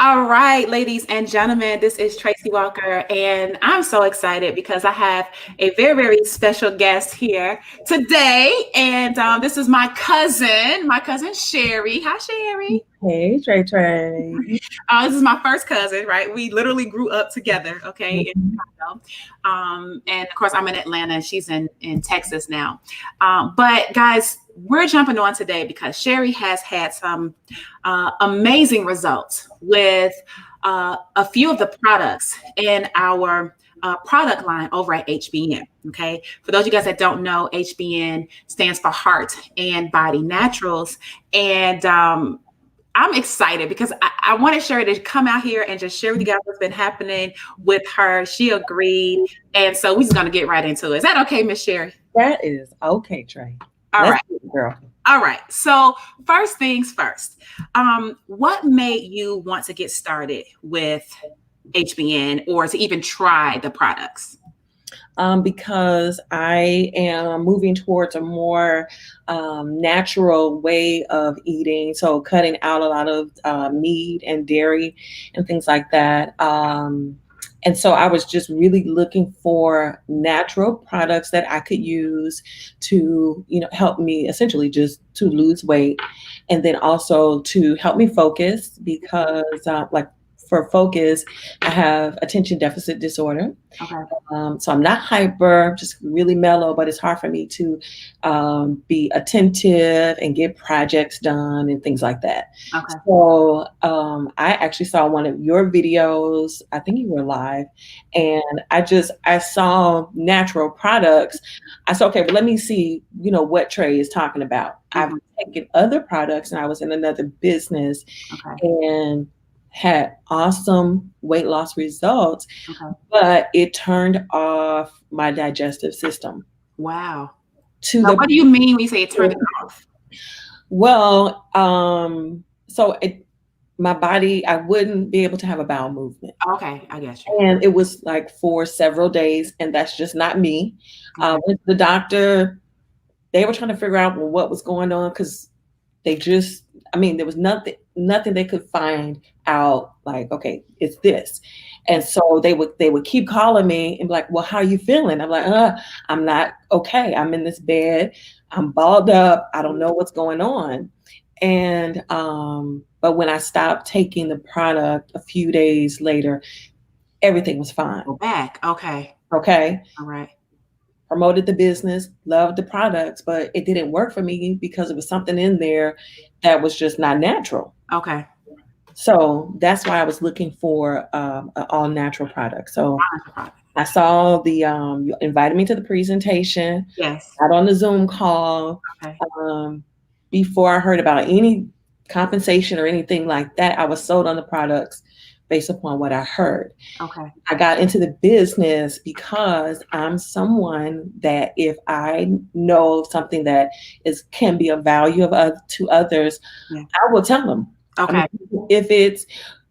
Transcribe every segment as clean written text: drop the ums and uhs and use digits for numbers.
All right, ladies and gentlemen, this is Tracy Walker, and I'm so excited because I have a very, very special guest here today. And this is my cousin Cherie. Hi, Cherie. Hey, Trey Trey. This is my first cousin, right? We literally grew up together, okay, in Mhm. Chicago. And of course, I'm in Atlanta, and she's in Texas now. But guys, we're jumping on today because Cherie has had some amazing results with a few of the products in our product line over at HBN. Okay. For those of you guys that don't know, HBN stands for Heart and Body Naturals. And I'm excited because I wanted Cherie to come out here and just share with you guys what's been happening with her. She agreed. And so we're just going to get right into it. Is that okay, Miss Cherie? That is okay, Trey. All Let's right. do it, girl. All right. So first things first, what made you want to get started with HBN or to even try the products? Because I am moving towards a more natural way of eating. So cutting out a lot of meat and dairy and things like that. And so I was just really looking for natural products that I could use to, help me essentially just to lose weight, and then also to help me focus because, like for focus, I have attention deficit disorder. Okay. So I'm not hyper, just really mellow, but it's hard for me to be attentive and get projects done and things like that. Okay. So I actually saw one of your videos. I think you were live, and I saw natural products. I said, okay, well, let me see, what Trey is talking about. I've taken other products, and I was in another business, and had awesome weight loss results, but it turned off my digestive system. Wow. To Now, the what do you mean when you say it turned it off? Well, my body, I wouldn't be able to have a bowel movement. Okay, I get you. And it was like for several days, and that's just not me. With the doctor, they were trying to figure out what was going on because there was nothing they could find out, like, okay, it's this. And so they would keep calling me and be like, well, how are you feeling? I'm like, I'm not okay. I'm in this bed. I'm balled up. I don't know what's going on. And but when I stopped taking the product a few days later, everything was fine. Go back. Okay. Okay. All right. Promoted the business, loved the products, but it didn't work for me because it was something in there that was just not natural. Okay. So that's why I was looking for an all natural product. So I saw you invited me to the presentation. Yes. Got on the Zoom call. Okay. Before I heard about any compensation or anything like that, I was sold on the products based upon what I heard. Okay. I got into the business because I'm someone that if I know something that can be of value to others, I will tell them. Okay. If it's,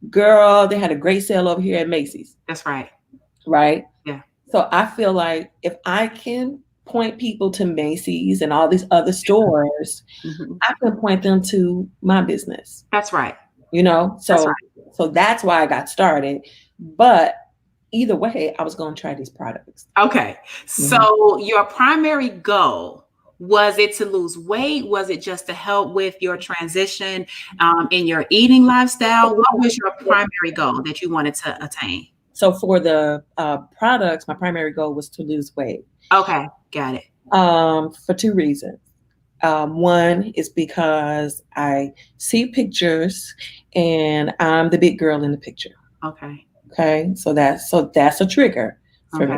girl, they had a great sale over here at Macy's. That's right. Right? Yeah. So I feel like if I can point people to Macy's and all these other stores, I can point them to my business. That's right. So that's why I got started. But either way, I was going to try these products. Okay. So your primary goal, was it to lose weight? Was it just to help with your transition in your eating lifestyle? What was your primary goal that you wanted to attain? So for the products, my primary goal was to lose weight. Okay. Got it. For two reasons. One is because I see pictures and I'm the big girl in the picture. Okay. Okay. So that's a trigger for me.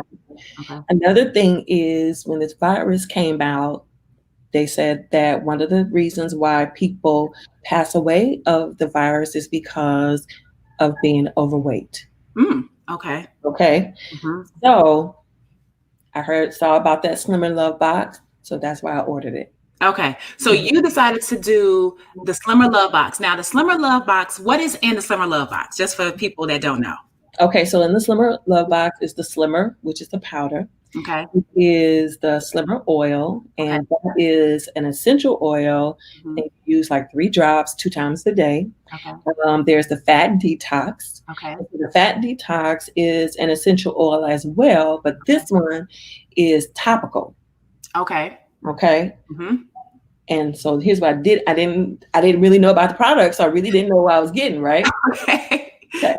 Okay. Another thing is when this virus came out, they said that one of the reasons why people pass away of the virus is because of being overweight. Okay. Okay. So I saw about that Slimmer Love box. So that's why I ordered it. Okay. So you decided to do the Slimmer Love box. Now, the Slimmer Love box, what is in the Slimmer Love box? Just for people that don't know. Okay. So in the Slimmer Love box is the Slimmer, which is the powder. Okay. It is the slimmer oil, and that is an essential oil. Mhm. And you use like 3 drops 2 times a day. Okay. There's the fat detox. Okay. The fat detox is an essential oil as well, but this one is topical. Okay. Okay. Mm-hmm. And so here's what I did. I didn't really know about the product, so I really didn't know what I was getting, right? Okay. Okay.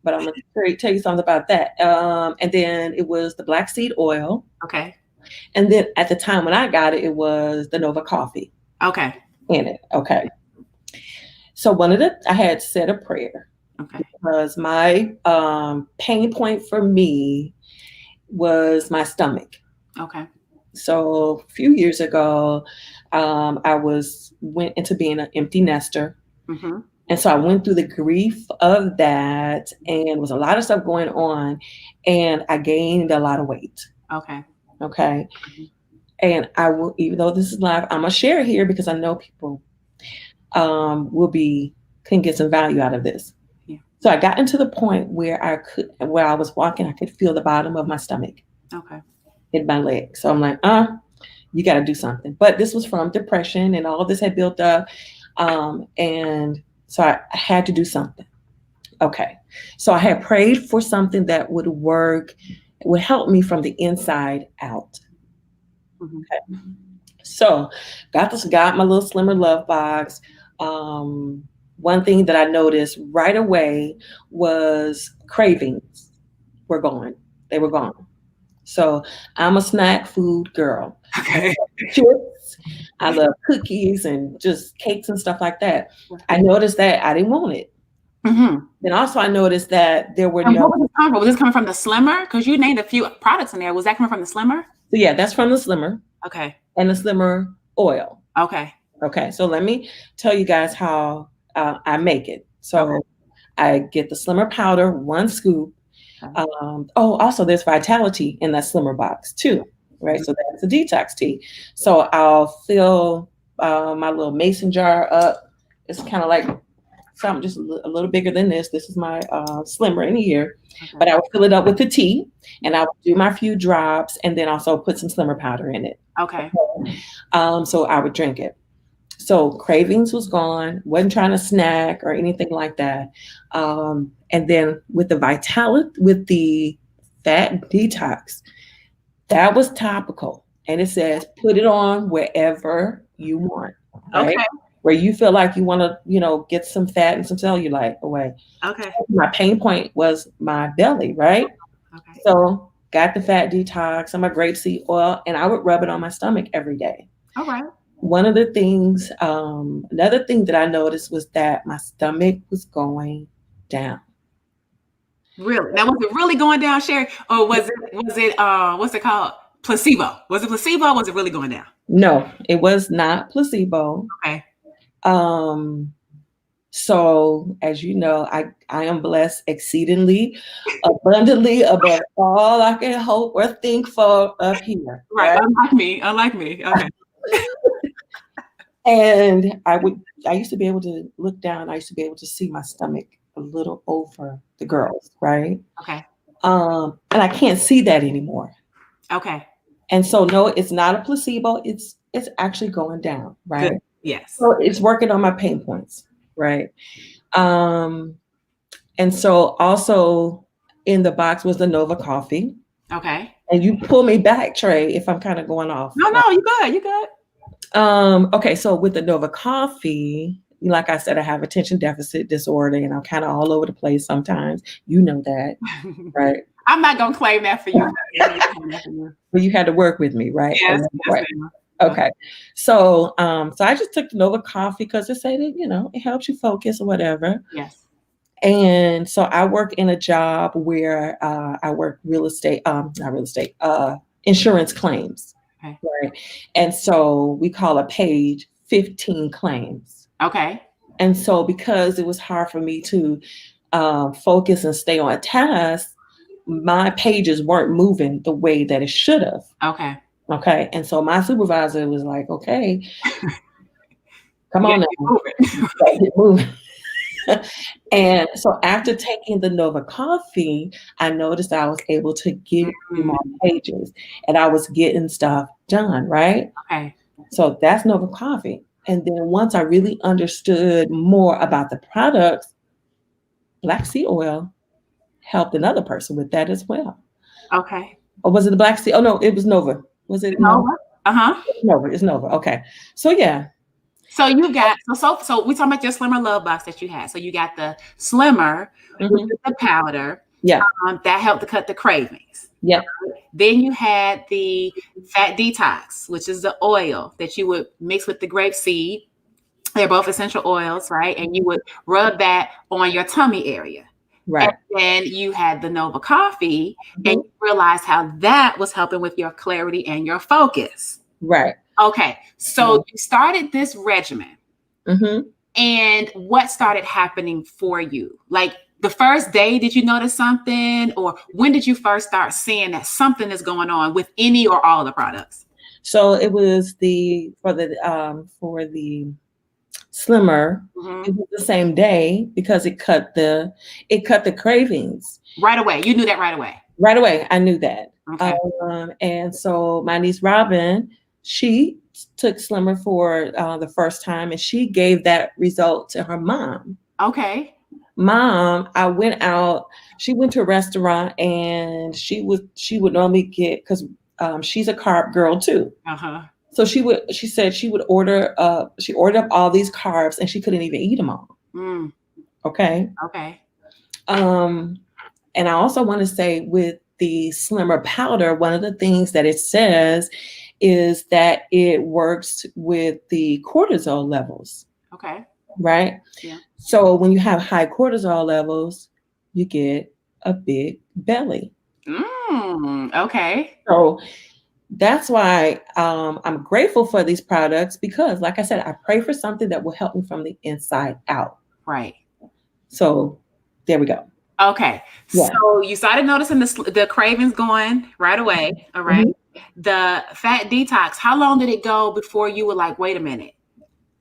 But I'm gonna tell you something about that. And then it was the black seed oil. Okay. And then at the time when I got it, it was the Nova coffee Okay. in it. Okay. So I had said a prayer. Okay. Because my pain point for me was my stomach. Okay. So a few years ago, I went into being an empty nester. Mm-hmm. And so I went through the grief of that, and was a lot of stuff going on, and I gained a lot of weight. Okay. Okay. Mm-hmm. And I will, even though this is live, I'm gonna share here because I know people can get some value out of this. Yeah. So I got into the point where I was walking, I could feel the bottom of my stomach. Okay. In my leg. So I'm like, you got to do something. But this was from depression, and all of this had built up. And so I had to do something. Okay. So I had prayed for something that would work, would help me from the inside out. Mm-hmm. Okay. So got my little Slimmer Love box. One thing that I noticed right away was cravings were gone. They were gone. So I'm a snack food girl. Okay. Chips. I love cookies and just cakes and stuff like that. I noticed that I didn't want it. Mm-hmm. Then also I noticed that there were no. Was this coming from the Slimmer? Because you named a few products in there. Was that coming from the Slimmer? So yeah, that's from the Slimmer. Okay. And the Slimmer oil. Okay. Okay. So let me tell you guys how I make it. So I get the Slimmer powder, 1 scoop. Also there's Vitality in that Slimmer box too, right? So that's a detox tea. So I'll fill my little mason jar up. It's kind of like something just a little bigger than this. This is my Slimmer in here, but I would fill it up with the tea, and I would do my few drops, and then also put some Slimmer powder in it. Okay. So I would drink it. So cravings was gone, wasn't trying to snack or anything like that. And then with the fat detox, that was topical. And it says, put it on wherever you want, right? Okay. Where you feel like you want to, get some fat and some cellulite away. Okay. My pain point was my belly, right? Okay. So got the fat detox and my grapeseed oil, and I would rub it on my stomach every day. All right. One of the things, another thing that I noticed was that my stomach was going down. Really? Now, was it really going down, Cherie? Or was it what's it called? Placebo? Was it placebo or was it really going down? No, it was not placebo. Okay. So as you know, I am blessed exceedingly, abundantly above all I can hope or think for up here. Right. Unlike me. Okay. And I used to be able to look down. I used to be able to see my stomach a little over the girls, right? Okay. And I can't see that anymore. Okay. And so no, it's not a placebo. It's actually going down, right? Good. Yes. So it's working on my pain points, right? And so also in the box was the Nova coffee. Okay. And you pull me back, Trey, if I'm kind of going off. No, you good. You good. Okay, so with the Nova coffee, like I said, I have attention deficit disorder, and I'm kind of all over the place sometimes. You know that, right? I'm not gonna claim that for you. But you had to work with me, right? Yes. Right. Okay. So I just took the Nova coffee because it said it helps you focus or whatever. Yes. And so I work in a job where I work insurance claims. Okay. Right. And so we call a page 15 claims. Okay. And so because it was hard for me to focus and stay on task, my pages weren't moving the way that it should have. Okay. Okay. And so my supervisor was like, okay, come on now. Get moving. And so after taking the Nova coffee, I noticed I was able to get through my pages and I was getting stuff done, right? Okay. So that's Nova coffee. And then once I really understood more about the products, black seed oil helped another person with that as well. Okay. Or was it the black seed? Oh no, it was Nova. Was it Nova? Nova. Uh-huh. Nova. It's Nova. Okay. So yeah. So you got so we talking about your slimmer love box that you had. So you got the slimmer, which is the powder. Yeah. That helped to cut the cravings. Yeah. Then you had the fat detox, which is the oil that you would mix with the grape seed. They're both essential oils, right? And you would rub that on your tummy area. Right. And then you had the Nova coffee, and you realized how that was helping with your clarity and your focus. Right. Okay. So you started this regimen. Mm-hmm. And what started happening for you? Like the first day, did you notice something? Or when did you first start seeing that something is going on with any or all the products? So it was for the slimmer. It was the same day because it cut the cravings. Right away. You knew that right away. Right away. I knew that. Okay. And so my niece Robin, she took slimmer for the first time and she gave that result to her mom. Okay. Mom, I went out, she went to a restaurant and she would normally get, because she's a carb girl too. Uh-huh. So she said she would ordered up all these carbs and she couldn't even eat them all. Okay. Okay. And I also want to say with the slimmer powder, one of the things that it says is that it works with the cortisol levels. Okay. Right? Yeah. So when you have high cortisol levels, you get a big belly. Okay. So that's why I'm grateful for these products because, like I said, I pray for something that will help me from the inside out. Right. So there we go. Okay. Yeah. So you started noticing the cravings going right away. All right. Mm-hmm. The fat detox, how long did it go before you were like, wait a minute,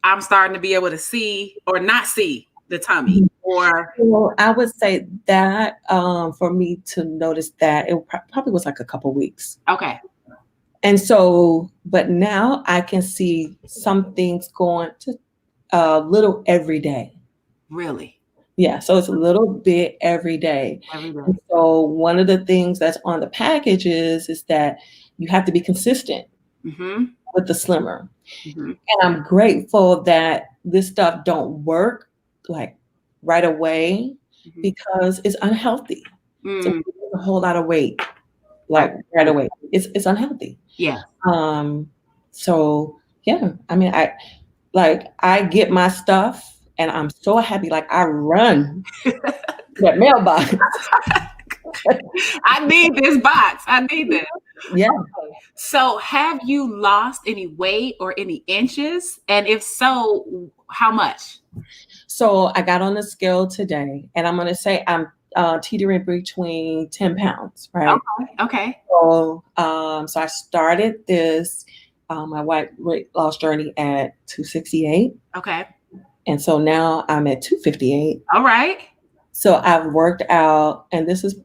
I'm starting to be able to see or not see the tummy? Or well, I would say that for me to notice that it probably was like a couple weeks. Okay. And so, but now I can see some things going to a little every day. Really? Yeah, so it's a little bit every day. Every day. And so one of the things that's on the packages is that you have to be consistent with the slimmer. And I'm grateful that this stuff don't work like right away because it's unhealthy. So you lose a whole lot of weight like right away. It's unhealthy. Yeah. So yeah, I mean, I get my stuff. And I'm so happy, like I run that mailbox. I need this box. I need this. Yeah. So have you lost any weight or any inches? And if so, how much? So I got on the scale today and I'm going to say I'm teetering between 10 pounds, right? Okay. So, so I started this, my weight loss journey at 268. Okay. And so now I'm at 258. All right. So I've worked out, and this is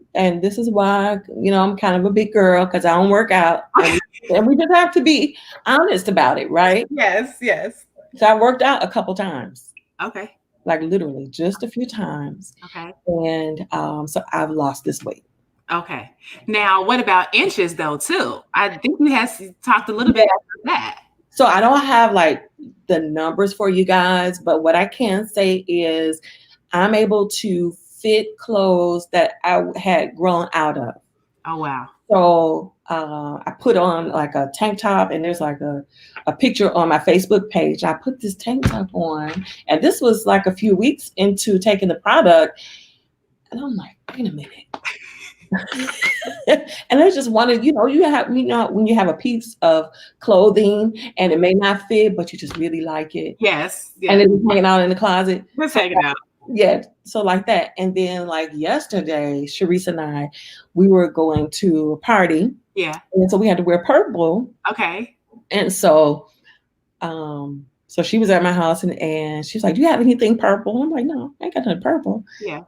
why, I'm kind of a big girl because I don't work out. And we just have to be honest about it, right? Yes, yes. So I worked out a couple times. Okay. Like literally just a few times. Okay. And so I've lost this weight. Okay. Now, what about inches though, too? I think we have talked a little bit about that. So I don't have like the numbers for you guys, but what I can say is I'm able to fit clothes that I had grown out of. Oh, wow. So I put on like a tank top and there's like a picture on my Facebook page. I put this tank top on and this was like a few weeks into taking the product. And I'm like, wait a minute. And I just wanted, when you have a piece of clothing and it may not fit, but you just really like it. Yes. And it's hanging out in the closet. It's hanging out. Yeah. So like that. And then like yesterday, Cheries and I, we were going to a party. Yeah. And so we had to wear purple. Okay. And so So she was at my house and she was like, "Do you have anything purple?" I'm like, "No, I ain't got nothing purple." Yeah.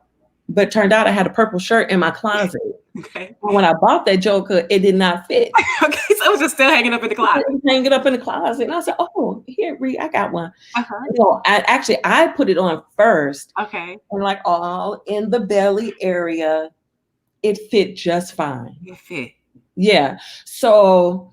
But turned out I had a purple shirt in my closet. Okay. And when I bought that joker, it did not fit. Okay, so it was just still hanging up in the closet. Hanging up in the closet. And I said, "Oh, here, Ree, I got one." Uh-huh. So I put it on first. Okay. And like all in the belly area, it fit just fine. It fit. Yeah. So,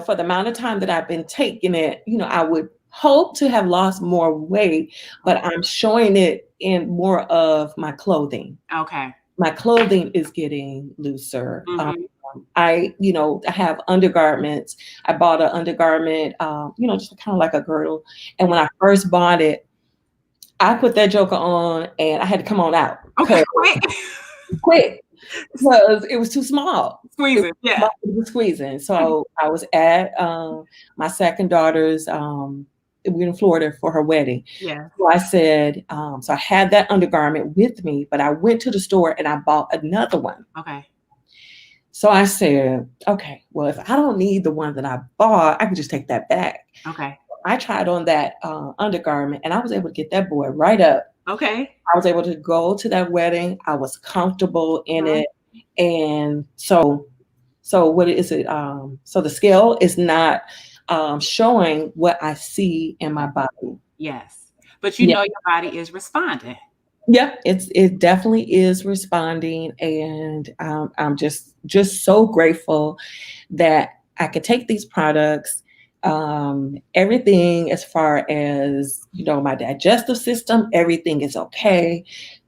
for the amount of time that I've been taking it, I would hope to have lost more weight, but I'm showing it in more of my clothing. Okay. My clothing is getting looser. Mm-hmm. I have undergarments. I bought an undergarment, just kind of like a girdle. And when I first bought it, I put that joker on and I had to come on out. Okay, Quick, because it was too small. Squeezing, yeah. It was squeezing. So I was at my second daughter's, we were in Florida for her wedding. Yeah. So I said, so I had that undergarment with me, but I went to the store and I bought another one. Okay. So I said, okay, well, if I don't need the one that I bought, I can just take that back. Okay. I tried on that undergarment and I was able to get that boy right up. Okay. I was able to go to that wedding. I was comfortable in it. And so what is it? So the scale is not showing what I see in my body. Yes. But you know your body is responding. Yeah, it definitely is responding. And I'm just so grateful that I could take these products. Everything as far as, my digestive system, everything is okay.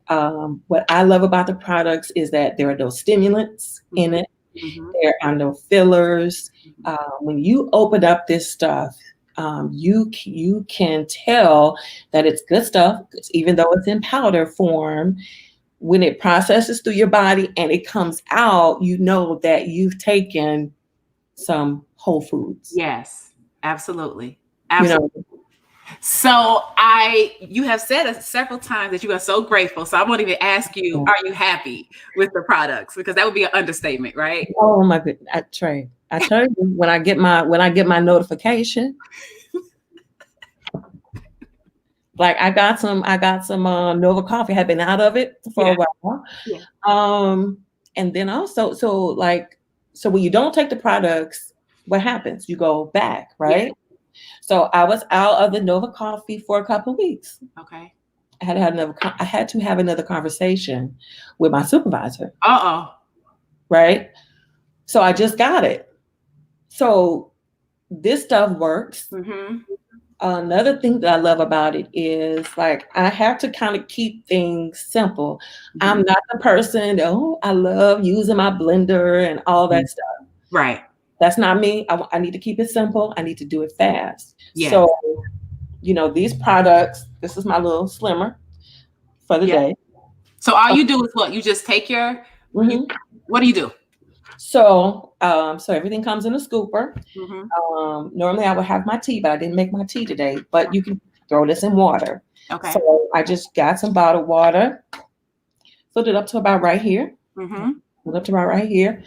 What I love about the products is that there are no stimulants in it. Mm-hmm. There are no fillers. When you open up this stuff, you can tell that it's good stuff, even though it's in powder form. When it processes through your body and it comes out, you know that you've taken some whole foods. Yes, absolutely. Absolutely. So you have said it several times that you are so grateful. So I won't even ask you, are you happy with the products? Because that would be an understatement, right? Oh my goodness. I tell you, when I get my notification, like I got some Nova coffee. I had been out of it for a while. Yeah. And then also, so when you don't take the products, what happens? You go back, right? Yeah. So I was out of the Nova coffee for a couple of weeks. Okay. I had to have another conversation with my supervisor. Right? So I just got it. So this stuff works. Mm-hmm. Another thing that I love about it is like I have to kind of keep things simple. Mm-hmm. I'm not the person, I love using my blender and all that stuff. Right. That's not me. I need to keep it simple. I need to do it fast. Yes. So, these products, this is my little slimmer for the day. So all you do is what? You just take your, what do you do? So everything comes in a scooper. Mm-hmm. Normally I would have my tea, but I didn't make my tea today. But you can throw this in water. Okay. So I just got some bottled water, filled it up to about right here. Mm-hmm. Up to about right here.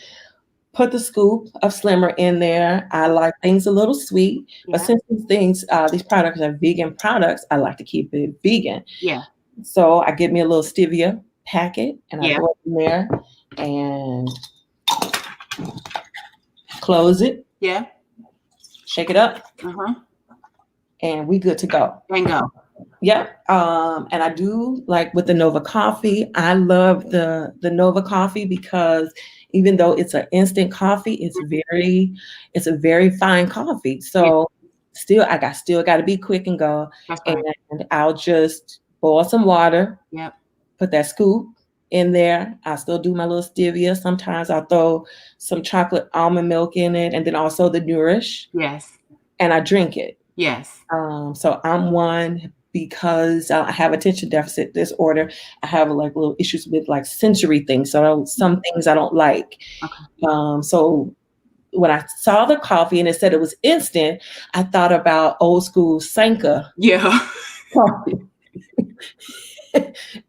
Put the scoop of Slimmer in there. I like things a little sweet, but since these products are vegan products, I like to keep it vegan. Yeah. So I get me a little stevia packet and I throw it in there and close it. Yeah. Shake it up. And we good to go. Yeah. And I do like with the Nova coffee. I love the Nova coffee because even though it's an instant coffee, it's a very fine coffee. So I still got to be quick and go. Right. And I'll just boil some water. Yep. Put that scoop in there. I still do my little stevia. Sometimes I'll throw some chocolate almond milk in it, and then also the Nourish. Yes. And I drink it. Yes. So I'm one. Because I have attention deficit disorder, I have like little issues with like sensory things. So some things I don't like. Okay. So when I saw the coffee and it said it was instant, I thought about old school Sanka. Yeah. Coffee.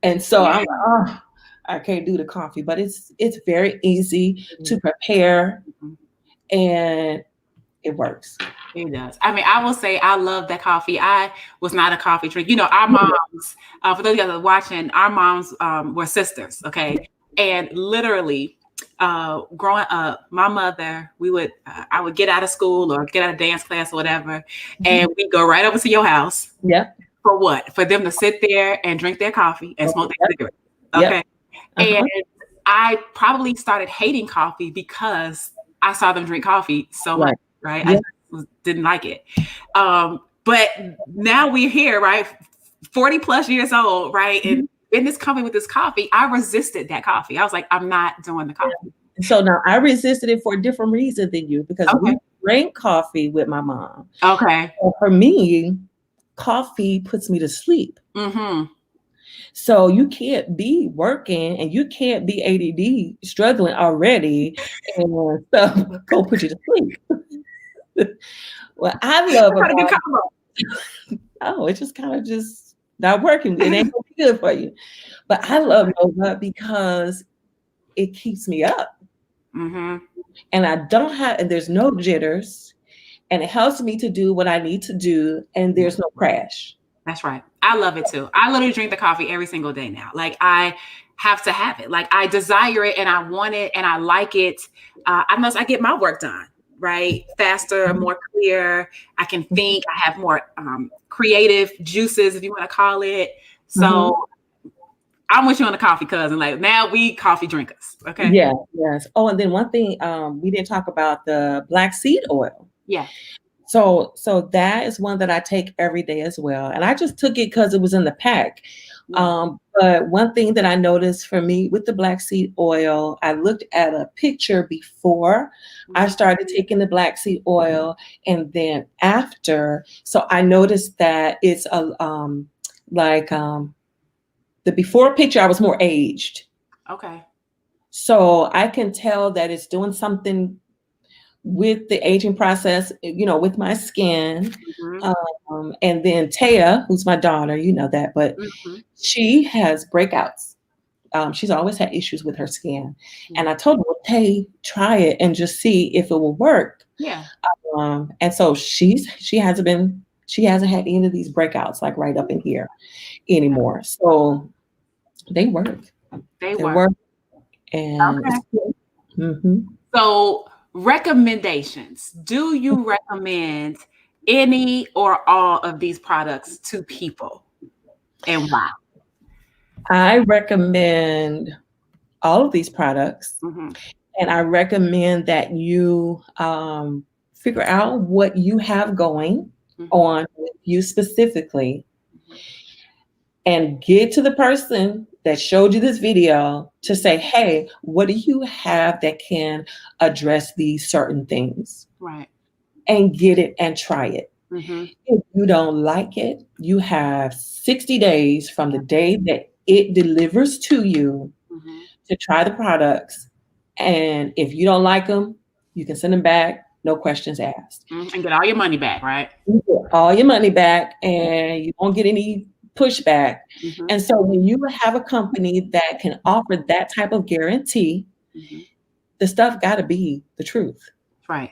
And so I'm like, I can't do the coffee, but it's very easy to prepare. And it works. It does. I mean, I will say I love that coffee. I was not a coffee drinker. You know, our moms, for those of you that are watching, our moms were sisters, okay? And literally, growing up, my mother, I would get out of school or get out of dance class or whatever, and we'd go right over to your house. Yeah. For what? For them to sit there and drink their coffee and smoke their cigarette. Okay. And I probably started hating coffee because I saw them drink coffee so much, right? Yeah. I didn't like it. But now we're here, right? 40 plus years old, right? And in this company with this coffee, I resisted that coffee. I was like, I'm not doing the coffee. Yeah. So now I resisted it for a different reason than you, because we drank coffee with my mom. Okay. So for me, coffee puts me to sleep. So you can't be working and you can't be ADD struggling already and stuff go put you to sleep. Well, I love it's just kind of just not working. It ain't gonna be good for you. But I love Nova because it keeps me up. And and there's no jitters, and it helps me to do what I need to do, and there's no crash. That's right. I love it too. I literally drink the coffee every single day now. Like, I have to have it. Like, I desire it and I want it and I like it. I get my work done, right? Faster, more clear. I can think. I have more creative juices, if you want to call it. So I'm with you on the coffee, cousin. Like, now we coffee drinkers. Okay. Yeah. Yes. Oh, and then one thing we didn't talk about, the black seed oil. Yeah. So that is one that I take every day as well. And I just took it because it was in the pack. But one thing that I noticed for me with the black seed oil, I looked at a picture before I started taking the black seed oil and then after. So I noticed that it's the before picture, I was more aged. Okay. So I can tell that it's doing something with the aging process, you know, with my skin. And then Taya, who's my daughter, you know that, but she has breakouts. She's always had issues with her skin. And I told her, well, Tay, try it and just see if it will work. Yeah. And so she hasn't had any of these breakouts like right up in here anymore. So they work. They work. And so, recommendations. Do you recommend any or all of these products to people, and why? I recommend all of these products, and I recommend that you figure out what you have going on with you specifically, and get to the person that showed you this video to say, hey, what do you have that can address these certain things? Right. And get it and try it. If you don't like it, you have 60 days from the day that it delivers to you to try the products. And if you don't like them, you can send them back, no questions asked. And get all your money back, right? You get all your money back and you won't get any pushback. And so when you have a company that can offer that type of guarantee, the stuff got to be the truth. Right.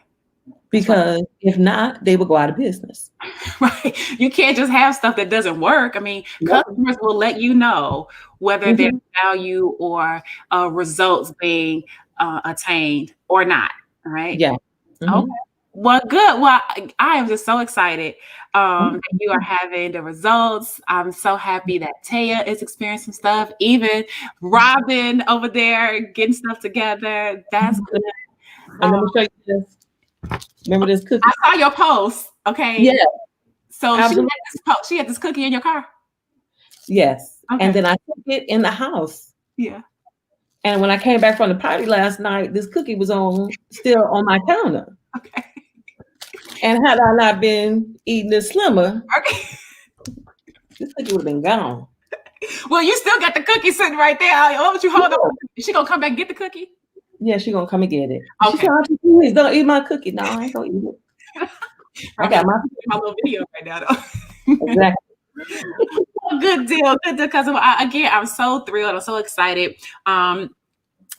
Because if not, they will go out of business. Right. You can't just have stuff that doesn't work. I mean, customers will let you know whether there's value or results being attained or not. Right. Yeah. Okay. Well, good. Well, I am just so excited that you are having the results. I'm so happy that Taya is experiencing stuff. Even Robin over there getting stuff together. That's good. And let me show you this. Remember this cookie? I saw your post. Okay. Yeah. So she had this cookie in your car? Yes. Okay. And then I took it in the house. Yeah. And when I came back from the party last night, this cookie was still on my counter. Okay. And had I not been eating this slimmer, this cookie would have been gone. Well, you still got the cookie sitting right there. Why don't you hold on? Is she gonna come back and get the cookie? Yeah, she's gonna come and get it. Okay. She said, please don't eat my cookie. No, I ain't gonna eat it. I got my little video right now, though. Exactly. Good deal. Good deal. Because again, I'm so thrilled. I'm so excited.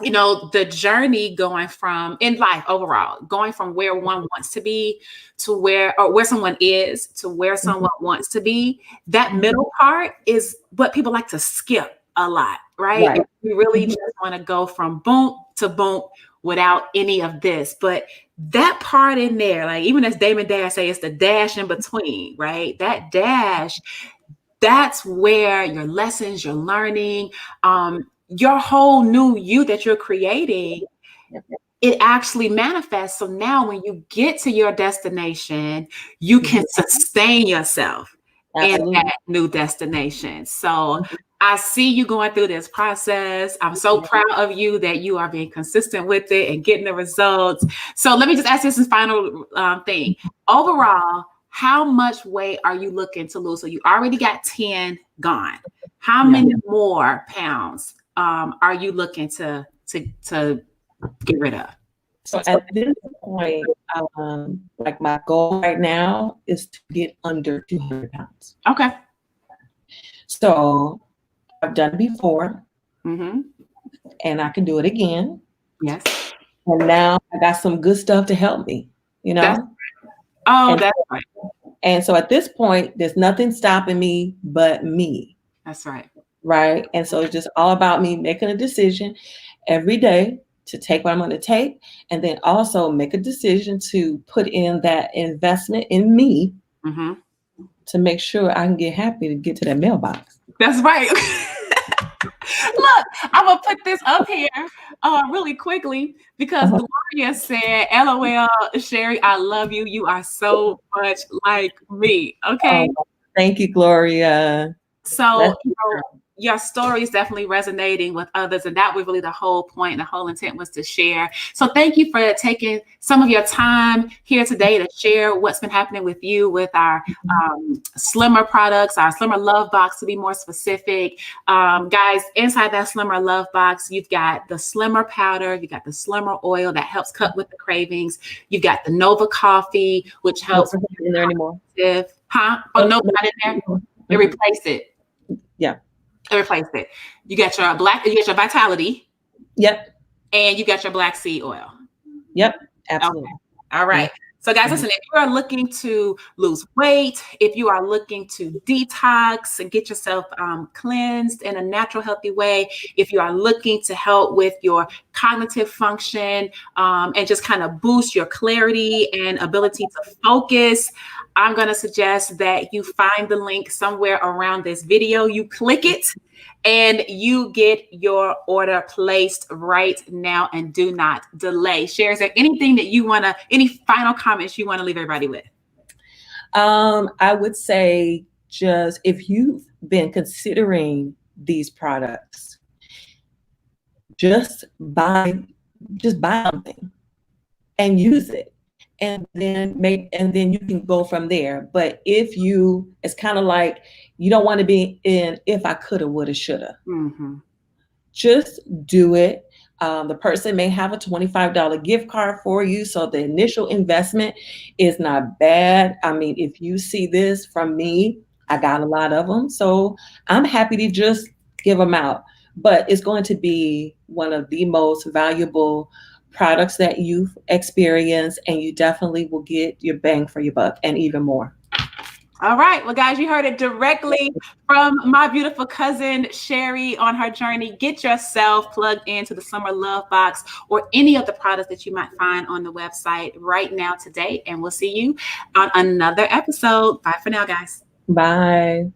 you know, the journey going from in life overall, going from where one wants to be to where someone is to where someone wants to be, that middle part is what people like to skip a lot, right? Right. We really just want to go from boom to boom without any of this. But that part in there, like even as Damon Dash say, it's the dash in between, right? That dash, that's where your lessons, your learning, your whole new you that you're creating, it actually manifests. So now when you get to your destination, you can sustain yourself in that new destination. So I see you going through this process. I'm so proud of you that you are being consistent with it and getting the results. So let me just ask this final thing. Overall, how much weight are you looking to lose? So you already got 10 gone. How many more pounds are you looking to get rid of? So at this point, like my goal right now is to get under 200 pounds. Okay. So I've done it before, and I can do it again. Yes. And now I got some good stuff to help me, you know? That's right. And so at this point, there's nothing stopping me but me. That's right. Right. And so it's just all about me making a decision every day to take what I'm going to take, and then also make a decision to put in that investment in me to make sure I can get happy to get to that mailbox. That's right. Look, I'm going to put this up here really quickly because Gloria said, LOL, Cherie, I love you. You are so much like me. Okay. Thank you, Gloria. So, you know, your story is definitely resonating with others. And that was really the whole point. The whole intent was to share. So thank you for taking some of your time here today to share what's been happening with you with our slimmer products, our slimmer love box to be more specific. Guys, inside that slimmer love box, you've got the slimmer powder, you've got the slimmer oil that helps cut with the cravings. You've got the Nova coffee, which helps. Not in there anymore. Huh? Oh, no, not in there. It replaced it. Yeah. It replaced it. You got your your Vitality. Yep. And you got your black seed oil. Yep. Absolutely. Okay. All right. So guys, listen, if you are looking to lose weight, if you are looking to detox and get yourself cleansed in a natural, healthy way, if you are looking to help with your cognitive function and just kind of boost your clarity and ability to focus, I'm going to suggest that you find the link somewhere around this video. You click it and you get your order placed right now and do not delay. Cherie, is there anything that you want to, any final comments you want to leave everybody with? I would say just if you've been considering these products, just buy something and use it. And then you can go from there. But it's kind of like you don't want to be in if I coulda, woulda, shoulda. Just do it. The person may have a $25 gift card for you, so the initial investment is not bad. I mean, if you see this from me, I got a lot of them, so I'm happy to just give them out. But it's going to be one of the most valuable products that you've experienced, and you definitely will get your bang for your buck and even more. All right. Well, guys, you heard it directly from my beautiful cousin, Cherie, on her journey. Get yourself plugged into the Summer Love Box or any of the products that you might find on the website right now today. And we'll see you on another episode. Bye for now, guys. Bye.